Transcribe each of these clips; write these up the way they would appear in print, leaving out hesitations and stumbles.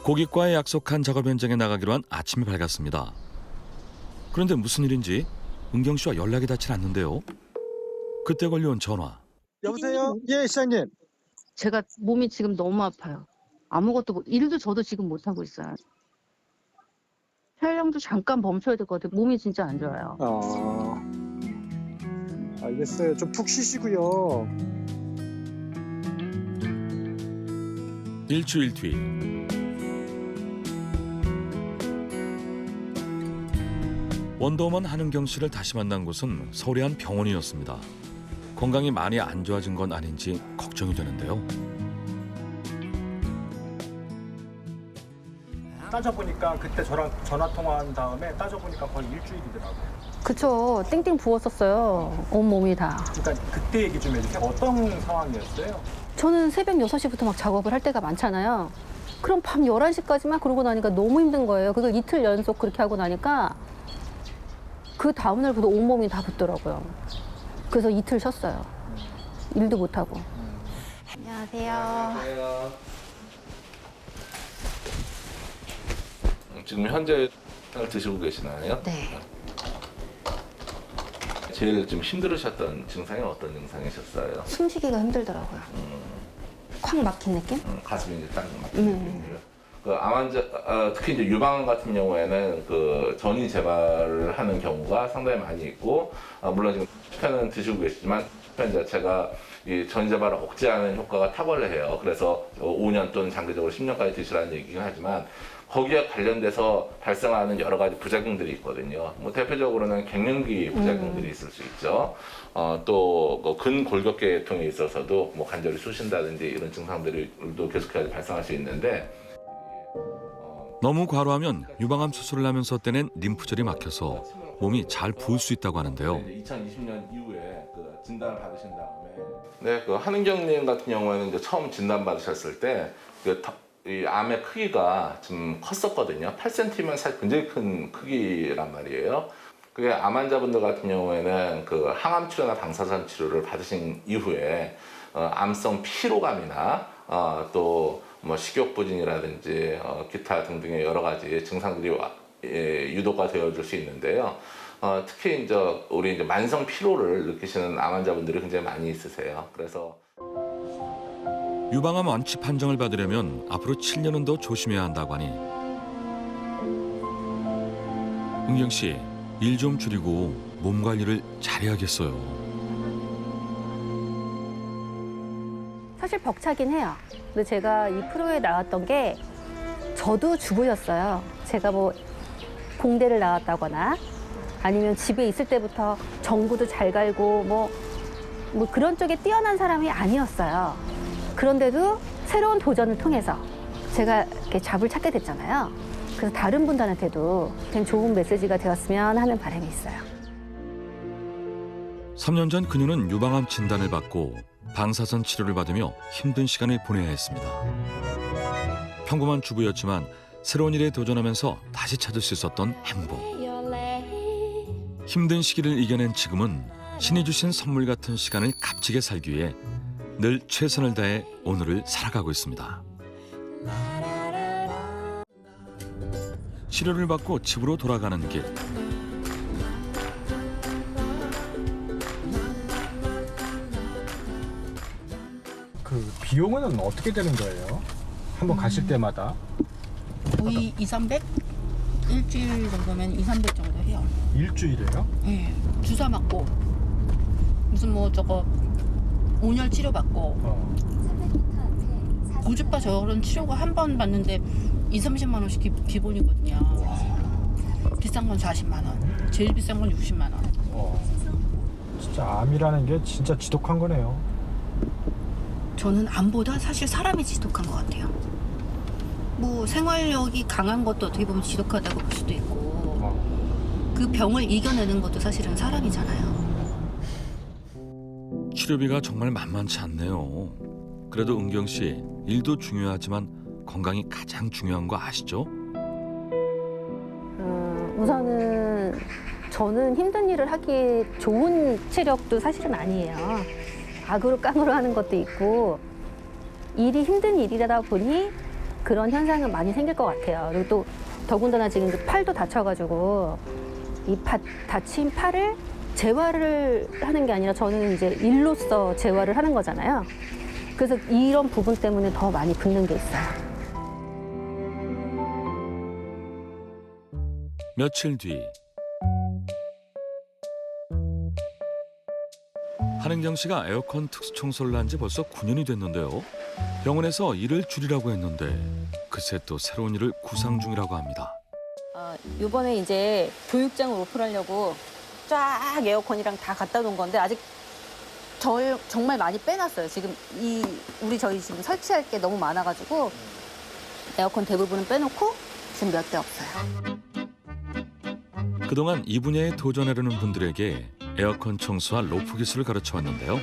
고객과의 약속한 작업 현장에 나가기로 한 아침이 밝았습니다. 그런데 무슨 일인지 은경 씨와 연락이 닿질 않는데요. 그때 걸려온 전화. 여보세요? 예, 시장님. 제가 몸이 지금 너무 아파요. 아무것도 일도 저도 지금 못 하고 있어요. 촬영도 잠깐 멈춰야 될 것 같아요. 몸이 진짜 안 좋아요. 알겠어요. 좀 푹 쉬시고요. 일주일 뒤. 원더우먼 한은경 씨를 다시 만난 곳은 서울의 한 병원이었습니다. 건강이 많이 안 좋아진 건 아닌지 걱정이 되는데요. 따져보니까 그때 저랑 전화 통화한 다음에 따져보니까 거의 일주일이더라고요. 그쵸. 땡땡 부었었어요. 온몸이 다. 그러니까 그때 얘기 좀 해주세요. 어떤 상황이었어요? 저는 새벽 6시부터 막 작업을 할 때가 많잖아요. 그럼 밤 11시까지만 그러고 나니까 너무 힘든 거예요. 그걸 이틀 연속 그렇게 하고 나니까 그 다음날부터 온몸이 다 붓더라고요. 그래서 이틀 쉬었어요. 일도 못하고. 안녕하세요. 지금 현재 드시고 계시나요? 네. 제일 좀 힘들으셨던 증상이 어떤 증상이셨어요? 숨쉬기가 힘들더라고요. 콱 막힌 느낌? 가슴이 이제 딱 막히는 느낌이요. 그 암 환자, 특히 이제 유방암 같은 경우에는 그 전이 재발을 하는 경우가 상당히 많이 있고, 물론 지금 편은 드시고 계시지만 편 자체가 이 전이 재발을 억제하는 효과가 탁월해요. 그래서 5년 또는 장기적으로 10년까지 드시라는 얘기긴 하지만 거기에 관련돼서 발생하는 여러 가지 부작용들이 있거든요. 뭐 대표적으로는 갱년기 부작용들이 있을 수 있죠. 또 근골격계통에 있어서도 뭐 관절이 쑤신다든지 이런 증상들이 또 계속해서 발생할 수 있는데 너무 과로하면 유방암 수술을 하면서 떼낸 림프절이 막혀서 몸이 잘 부을 수 있다고 하는데요. 2020년 이후에 그 진단을 받으신 다음에 네, 그 한은경님 같은 경우에는 이제 처음 진단 받으셨을 때 이 암의 크기가 좀 컸었거든요. 8cm면 사실 굉장히 큰 크기란 말이에요. 그게 암 환자분들 같은 경우에는 그 항암 치료나 방사선 치료를 받으신 이후에 암성 피로감이나 또 뭐 식욕부진이라든지 기타 등등의 여러 가지 증상들이 유도가 되어줄 수 있는데요. 특히 우리 이제 만성 피로를 느끼시는 암 환자분들이 굉장히 많이 있으세요. 그래서 유방암 완치 판정을 받으려면 앞으로 7년은 더 조심해야 한다고 하니 은경 씨, 일 좀 줄이고 몸 관리를 잘해야겠어요. 사실 벅차긴 해요. 근데 제가 이 프로에 나왔던 게 저도 주부였어요. 제가 뭐 공대를 나왔다거나 아니면 집에 있을 때부터 전구도 잘 갈고 뭐 그런 쪽에 뛰어난 사람이 아니었어요. 그런데도 새로운 도전을 통해서 제가 이렇게 잡을 찾게 됐잖아요. 그래서 다른 분들한테도 그냥 좋은 메시지가 되었으면 하는 바람이 있어요. 3년 전 그녀는 유방암 진단을 받고 방사선 치료를 받으며 힘든 시간을 보내야 했습니다. 평범한 주부였지만 새로운 일에 도전하면서 다시 찾을 수 있었던 행복. 힘든 시기를 이겨낸 지금은 신이 주신 선물 같은 시간을 값지게 살기 위해 늘 최선을 다해 오늘을 살아가고 있습니다. 치료를 받고 집으로 돌아가는 길. 그 비용은 어떻게 되는 거예요? 한번 가실 때마다? 거의 2, 300? 일주일 정도면 2, 300 정도 해요. 일주일에요? 예. 주사 맞고 무슨 뭐 저거 온열 치료 받고 고주파 저런 치료가 한 번 받는데 2, 30만 원씩 기본이거든요. 비싼 건 40만 원, 제일 비싼 건 60만 원. 진짜 암이라는 게 진짜 지독한 거네요. 저는 암보다 사실 사람이 지독한 것 같아요. 뭐 생활력이 강한 것도 어떻게 보면 지독하다고 볼 수도 있고 그 병을 이겨내는 것도 사실은 사람이잖아요. 치료비가 정말 만만치 않네요. 그래도 은경 씨, 일도 중요하지만 건강이 가장 중요한 거 아시죠? 우선은 저는 힘든 일을 하기 좋은 체력도 사실은 아니에요. 악으로 깡으로 하는 것도 있고 일이 힘든 일이다 보니 그런 현상은 많이 생길 것 같아요. 그리고 또 더군다나 지금 이제 팔도 다쳐가지고 이 다친 팔을 재활을 하는 게 아니라 저는 이제 일로서 재활을 하는 거잖아요. 그래서 이런 부분 때문에 더 많이 붓는 게 있어요. 며칠 뒤 한은경 씨가 에어컨 특수 청소를 한 지 벌써 9년이 됐는데요. 병원에서 일을 줄이라고 했는데 그새 또 새로운 일을 구상 중이라고 합니다. 이번에 이제 교육장을 오픈하려고 쫙 에어컨이랑 다 갖다 놓은 건데 아직 정말 많이 빼놨어요. 지금 저희 지금 설치할 게 너무 많아가지고 에어컨 대부분은 빼놓고 지금 몇 대 없어요. 그동안 이 분야에 도전하려는 분들에게 에어컨 청소와 로프 기술을 가르쳐 왔는데요.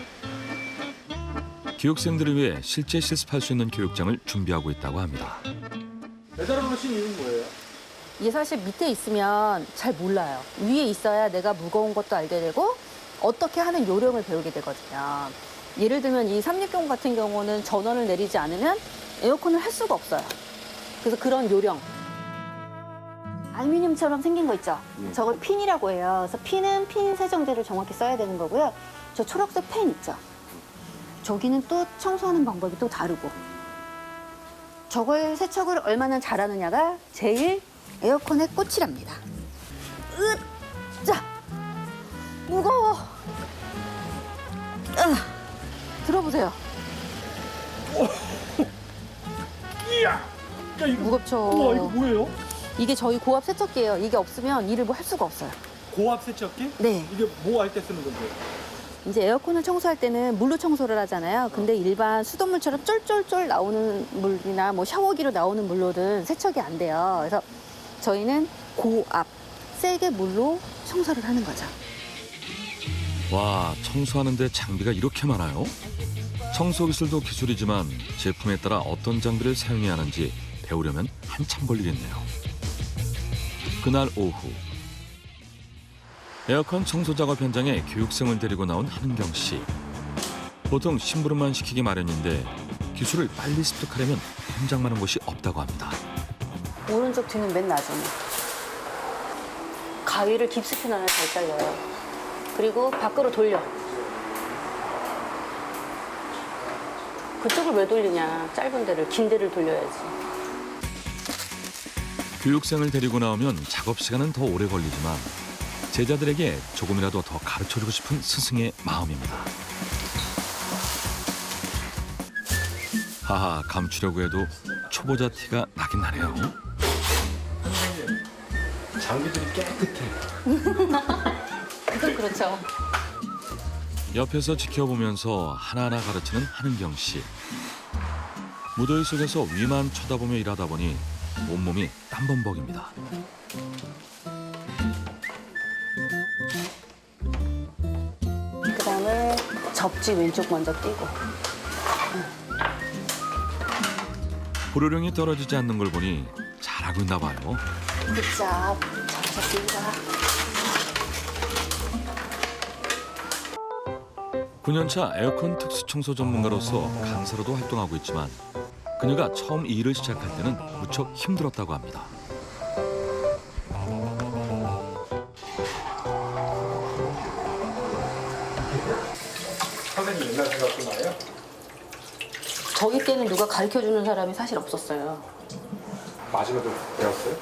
교육생들을 위해 실제 실습할 수 있는 교육장을 준비하고 있다고 합니다. 매달아 놓으신 이유는 뭐예요? 이게 사실 밑에 있으면 잘 몰라요. 위에 있어야 내가 무거운 것도 알게 되고 어떻게 하는 요령을 배우게 되거든요. 예를 들면 이 360 같은 경우는 전원을 내리지 않으면 에어컨을 할 수가 없어요. 그래서 그런 요령. 알루미늄처럼 생긴 거 있죠? 저걸 핀이라고 해요. 그래서 핀은 핀 세정제를 정확히 써야 되는 거고요. 저 초록색 펜 있죠? 저기는 또 청소하는 방법이 또 다르고. 저걸 세척을 얼마나 잘하느냐가 제일 에어컨의 꽃이랍니다. 으짜! 무거워! 들어보세요. 이야! 야, 이거 무겁죠? 우와, 이거 뭐예요? 이게 저희 고압 세척기예요. 이게 없으면 일을 뭐 할 수가 없어요. 고압 세척기? 네. 이게 뭐 할 때 쓰는 건데요? 이제 에어컨을 청소할 때는 물로 청소를 하잖아요. 근데 일반 수돗물처럼 쫄쫄쫄 나오는 물이나 뭐 샤워기로 나오는 물로는 세척이 안 돼요. 그래서 저희는 고압, 세게 물로 청소를 하는 거죠. 와, 청소하는데 장비가 이렇게 많아요? 청소 기술도 기술이지만 제품에 따라 어떤 장비를 사용해야 하는지 배우려면 한참 걸리겠네요. 그날 오후 에어컨 청소 작업 현장에 교육생을 데리고 나온 한은경 씨. 보통 심부름만 시키기 마련인데 기술을 빨리 습득하려면 현장만한 곳이 없다고 합니다. 오른쪽 뒤는 맨 나중에. 가위를 깊숙이 넣어야 잘 잘려요. 그리고 밖으로 돌려. 그쪽을 왜 돌리냐. 짧은 데를, 긴 데를 돌려야지. 교육생을 데리고 나오면 작업 시간은 더 오래 걸리지만 제자들에게 조금이라도 더 가르쳐주고 싶은 스승의 마음입니다. 하하, 감추려고 해도 초보자 티가 나긴 나네요. 선생님, 장비들이 깨끗해. 그건 그렇죠. 옆에서 지켜보면서 하나하나 가르치는 한은경 씨. 무더위 속에서 위만 쳐다보며 일하다 보니 온몸이 땀범벅입니다. 그다음에 접지 왼쪽 먼저 띄고. 불호령이 떨어지지 않는 걸 보니 잘하고 있나 봐요. 굿잡. 잘하셨습니다. 9년차 에어컨 특수 청소 전문가로서 강사로도 활동하고 있지만 그녀가 처음 이 일을 시작할 때는 무척 힘들었다고 합니다. 선생님 옛날 생각도 나요? 저희 때는 누가 가르쳐주는 사람이 사실 없었어요. 마지막에 배웠어요?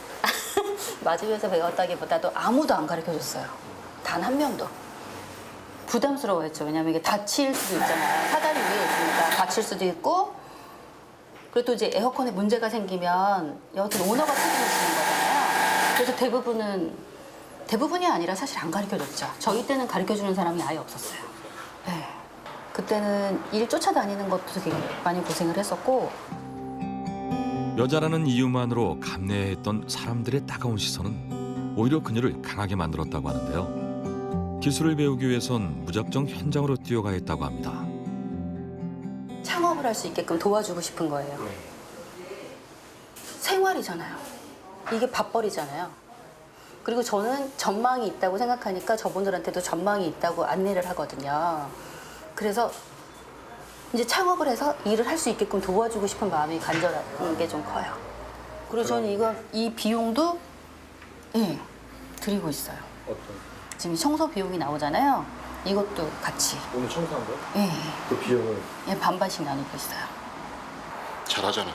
맞으면서 배웠다기보다도 아무도 안 가르쳐줬어요. 단 한 명도. 부담스러워했죠. 왜냐하면 이게 다칠 수도 있잖아요. 사다리 위에 있으니까 다칠 수도 있고, 그리고 또 이제 에어컨에 문제가 생기면 여하튼 오너가 책임을 지는 거잖아요. 그래서 대부분이 아니라 사실 안 가르쳐줬죠. 저희 때는 가르쳐주는 사람이 아예 없었어요. 네. 그때는 일 쫓아다니는 것도 되게 많이 고생을 했었고. 여자라는 이유만으로 감내했던 사람들의 따가운 시선은 오히려 그녀를 강하게 만들었다고 하는데요. 기술을 배우기 위해선 무작정 현장으로 뛰어가 했다고 합니다. 창업을 할 수 있게끔 도와주고 싶은 거예요. 생활이잖아요. 이게 밥벌이잖아요. 그리고 저는 전망이 있다고 생각하니까 저분들한테도 전망이 있다고 안내를 하거든요. 그래서 이제 창업을 해서 일을 할 수 있게끔 도와주고 싶은 마음이 간절한 게 좀 커요. 그리고 저는 이 비용도 예, 드리고 있어요. 어떤? 지금 청소 비용이 나오잖아요. 이것도 같이. 오늘 청소한 거? 예, 그 비용을 예, 반반씩 나누고 있어요. 잘하잖아요.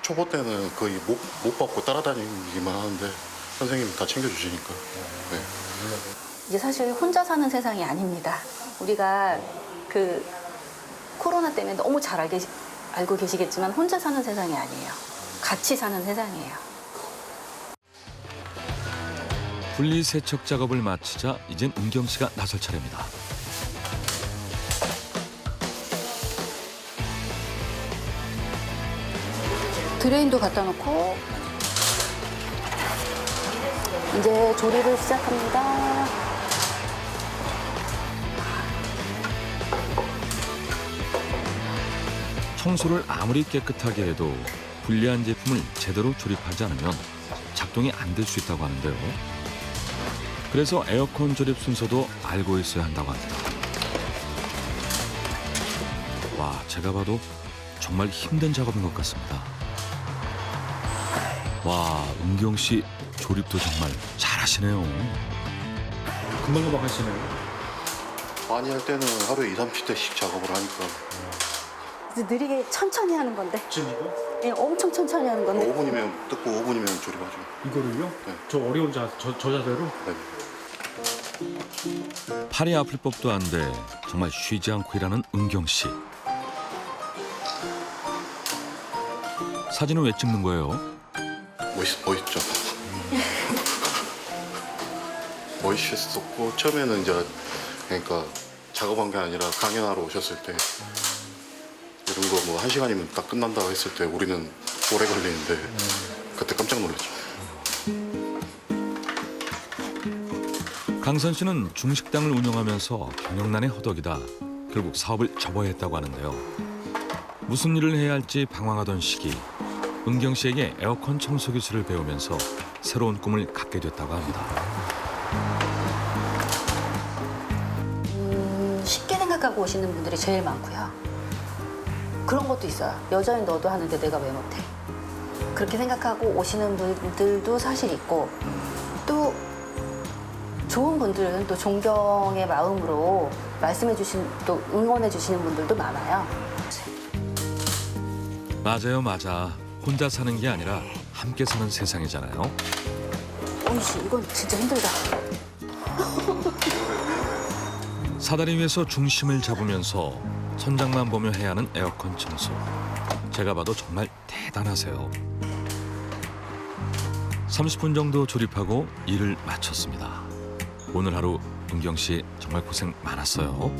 초보 때는 거의 못 받고 따라다니기만 하는데 선생님이 다 챙겨주시니까. 네. 이제 사실 혼자 사는 세상이 아닙니다. 우리가 그 코로나 때문에 너무 잘 알고 계시겠지만 혼자 사는 세상이 아니에요. 같이 사는 세상이에요. 분리 세척 작업을 마치자 이젠 은경 씨가 나설 차례입니다. 드레인도 갖다 놓고 이제 조리를 시작합니다. 청소를 아무리 깨끗하게 해도 불리한 제품을 제대로 조립하지 않으면 작동이 안 될 수 있다고 하는데요. 그래서 에어컨 조립 순서도 알고 있어야 한다고 합니다. 와, 제가 봐도 정말 힘든 작업인 것 같습니다. 와, 은경 씨 조립도 정말 잘하시네요. 금방금방 하시네요. 많이 할 때는 하루에 2, 30대씩 작업을 하니까 이제 느리게 천천히 하는 건데. 지금 이거? 예, 엄청 천천히 하는 건데. 5분이면 뜯고 5분이면 조립하죠. 이거를요? 네. 저 어려운 저 자세로? 네. 팔이 아플 법도 한데 정말 쉬지 않고 일하는 은경 씨. 사진은 왜 찍는 거예요? 멋있죠. 멋있었고 처음에는 이제 그러니까 작업한 게 아니라 강연하러 오셨을 때 이런 거 뭐 1시간이면 딱 끝난다고 했을 때 우리는 오래 걸리는데 그때 깜짝 놀랐죠. 강선 씨는 중식당을 운영하면서 경영난에 허덕이다 결국 사업을 접어야 했다고 하는데요. 무슨 일을 해야 할지 방황하던 시기 은경 씨에게 에어컨 청소 기술을 배우면서 새로운 꿈을 갖게 됐다고 합니다. 쉽게 생각하고 오시는 분들이 제일 많고요. 그런 것도 있어요. 여자인 너도 하는데 내가 왜 못해? 그렇게 생각하고 오시는 분들도 사실 있고 또 좋은 분들은 또 존경의 마음으로 말씀해 주신 또 응원해 주시는 분들도 많아요. 맞아요, 맞아. 혼자 사는 게 아니라 함께 사는 세상이잖아요. 어이씨, 이건 진짜 힘들다. 사다리 위에서 중심을 잡으면서 천장만 보며 해야 하는 에어컨 청소. 제가 봐도 정말 대단하세요. 30분 정도 조립하고 일을 마쳤습니다. 오늘 하루 은경 씨 정말 고생 많았어요.